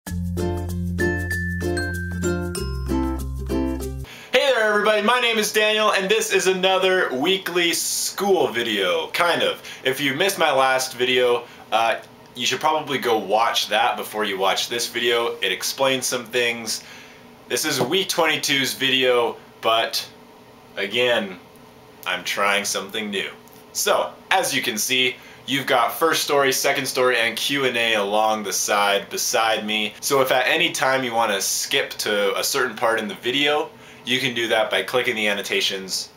Hey there everybody, my name is Daniel and this is another weekly school video, kind of. If you missed my last video, you should probably go watch that before you watch this video. It explains some things. This is week 22's video, but again, I'm trying something new. So, as you can see, you've got first story, second story, and Q&A along the side beside me. So if at any time you want to skip to a certain part in the video, you can do that by clicking the annotations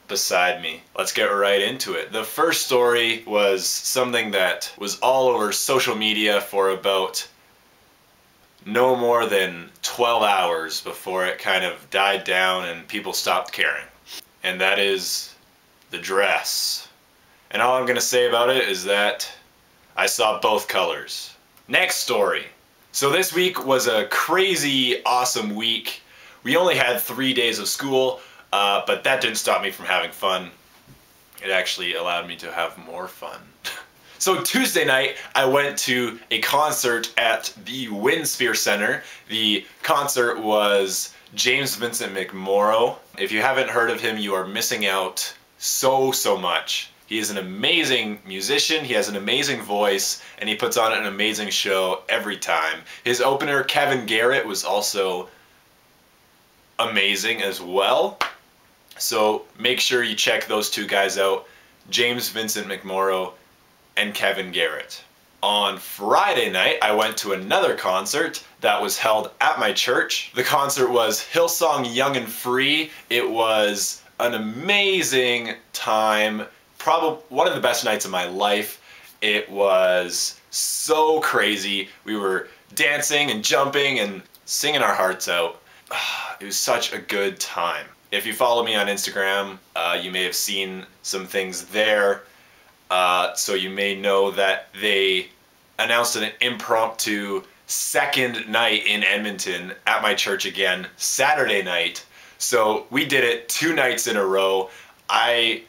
beside me. Let's get right into it. The first story was something that was all over social media for about no more than 12 hours before it kind of died down and people stopped caring. And that is the dress. And all I'm gonna say about it is that I saw both colors. Next story. So this week was a crazy awesome week. We only had 3 days of school, but that didn't stop me from having fun. It actually allowed me to have more fun. So Tuesday night, I went to a concert at the Winsphere Center. The concert was James Vincent McMorrow. If you haven't heard of him, you are missing out so much. He is an amazing musician, he has an amazing voice, and he puts on an amazing show every time. His opener, Kevin Garrett, was also amazing as well. So make sure you check those two guys out, James Vincent McMorrow and Kevin Garrett. On Friday night, I went to another concert that was held at my church. The concert was Hillsong Young and Free. It was an amazing time, probably one of the best nights of my life. It was so crazy. We were dancing and jumping and singing our hearts out. It was such a good time. If you follow me on Instagram, you may have seen some things there. So you may know that they announced an impromptu second night in Edmonton at my church again, Saturday night. So we did it 2 nights in a row. I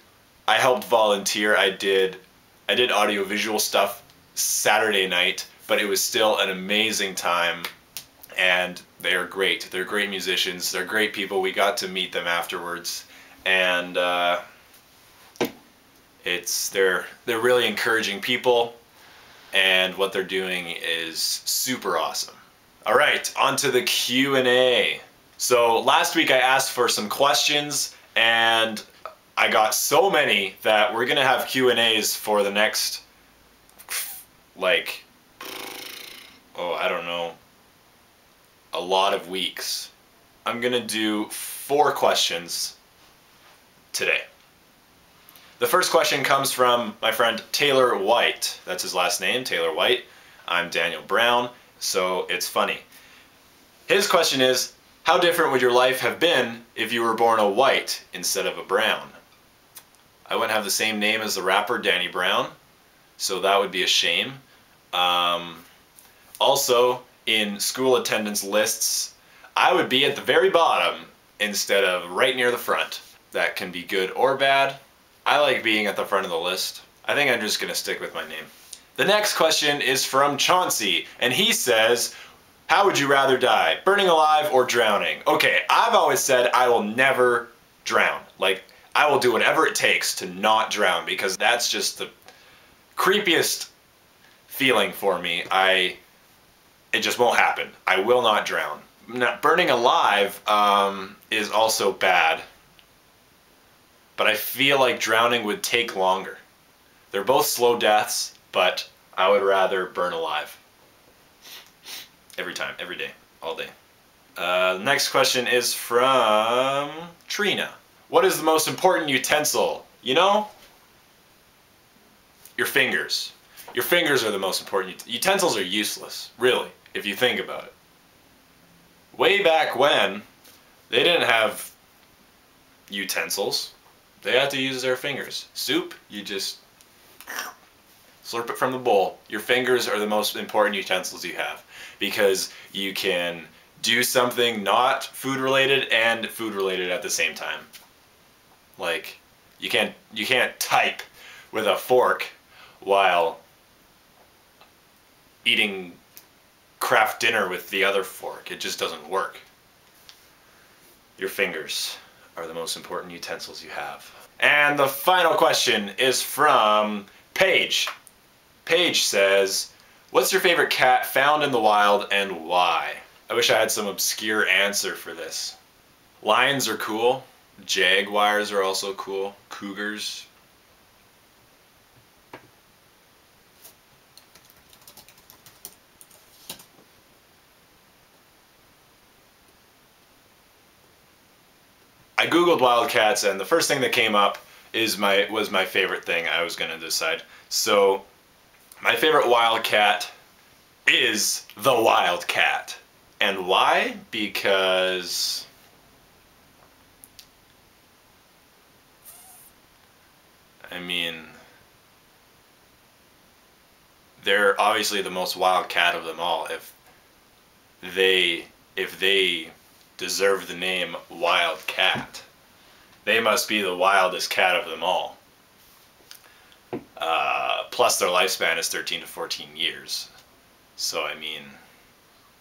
helped volunteer. I did audiovisual stuff Saturday night, but it was still an amazing time. And they are great. They're great musicians. They're great people. We got to meet them afterwards, and they're really encouraging people, and what they're doing is super awesome. All right, on to the Q&A. So last week I asked for some questions, and I got so many that we're gonna have Q&As for the next, like, I don't know, a lot of weeks. I'm gonna do 4 questions today. The first question comes from my friend Taylor White. That's his last name, Taylor White. I'm Daniel Brown, so it's funny. His question is, how different would your life have been if you were born a white instead of a brown? I wouldn't have the same name as the rapper Danny Brown, so that would be a shame. Also, in school attendance lists, I would be at the very bottom instead of right near the front. That can be good or bad. I like being at the front of the list. I think I'm just gonna stick with my name. The next question is from Chauncey, and he says, how would you rather die, burning alive or drowning? Okay, I've always said I will never drown. Like, I will do whatever it takes to not drown, because that's just the creepiest feeling for me. It just won't happen. I will not drown. Now, burning alive is also bad, but I feel like drowning would take longer. They're both slow deaths, but I would rather burn alive. Every time, every day, all day. Next question is from Trina. What is the most important utensil? You know, your fingers. Your fingers are the most important. Utensils are useless, really, if you think about it. Way back when, they didn't have utensils. They had to use their fingers. Soup, you just slurp it from the bowl. Your fingers are the most important utensils you have, because you can do something not food related and food related at the same time. Like, you can't type with a fork while eating craft dinner with the other fork. It just doesn't work. Your fingers are the most important utensils you have. And the final question is from Paige. Paige says, what's your favorite cat found in the wild and why? I wish I had some obscure answer for this. Lions are cool. Jaguars are also cool. Cougars. I googled wildcats and the first thing that came up was my favorite thing I was gonna decide. So my favorite wildcat is the wildcat. And why? Because I mean, they're obviously the most wild cat of them all. If they deserve the name wild cat, they must be the wildest cat of them all. Plus their lifespan is 13 to 14 years. So I mean,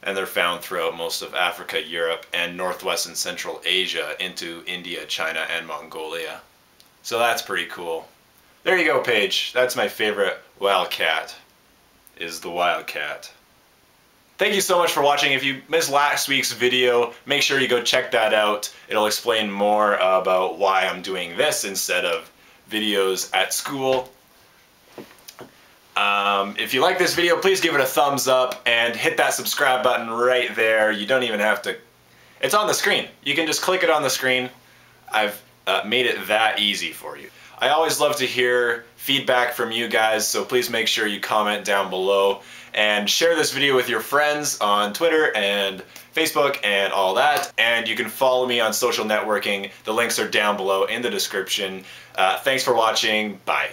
and they're found throughout most of Africa, Europe, and northwest and central Asia into India, China, and Mongolia. So that's pretty cool. There you go, Paige. That's my favorite wildcat, is the wildcat. Thank you so much for watching. If you missed last week's video, make sure you go check that out. It'll explain more about why I'm doing this instead of videos at school. If you like this video, please give it a thumbs up and hit that subscribe button right there. You don't even have to, it's on the screen. You can just click it on the screen. I've made it that easy for you. I always love to hear feedback from you guys, so please make sure you comment down below and share this video with your friends on Twitter and Facebook and all that. And you can follow me on social networking. The links are down below in the description. Thanks for watching. Bye.